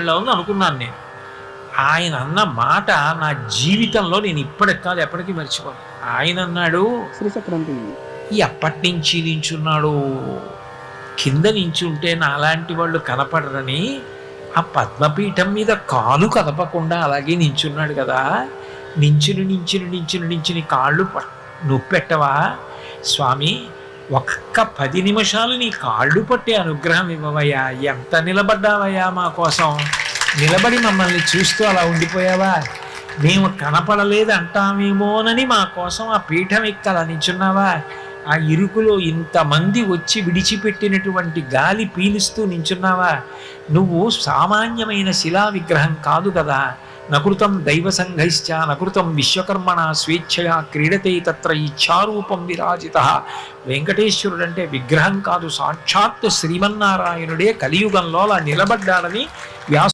లో ఉంది అనుకున్నాను నేను. ఆయన అన్న మాట నా జీవితంలో నేను ఇప్పటికి కాదు ఎప్పటికీ మర్చిపోను. ఆయన అన్నాడు, శ్రీచక్రంతి ఎప్పటి నుంచి నించున్నాడు, కింద నించుంటే నాలాంటి వాళ్ళు కనపడరని ఆ పద్మపీఠం మీద కాలు కదపకుండా అలాగే నించున్నాడు కదా, నించుని కాళ్ళు నొప్పెట్టవా స్వామి, ఒక్క 10 నిమిషాలు నీ కాళ్ళు పట్టే అనుగ్రహం ఇవ్వవయ్యా, ఎంత నిలబడ్డావయ్యా మా కోసం, నిలబడి మమ్మల్ని చూస్తూ అలా ఉండిపోయావా, మేము కనపడలేదు అంటామేమోనని మా కోసం ఆ పీఠం ఎక్కి అలా నించున్నావా, ఆ ఇరుకులో ఇంతమంది వచ్చి విడిచిపెట్టినటువంటి గాలి పీలుస్తూ నించున్నావా, నువ్వు సామాన్యమైన శిలా విగ్రహం కాదు కదా, నకృతం దైవ సంఘైశ్చ నకృతం విశ్వకర్మణ స్వేచ్ఛయా క్రీడతే తత్ర ఇచ్ఛారూపం విరాజిత. వెంకటేశ్వరుడు అంటే విగ్రహం కాదు, సాక్షాత్తు శ్రీమన్నారాయణుడే కలియుగంలో అలా నిలబడ్డాడని వ్యాస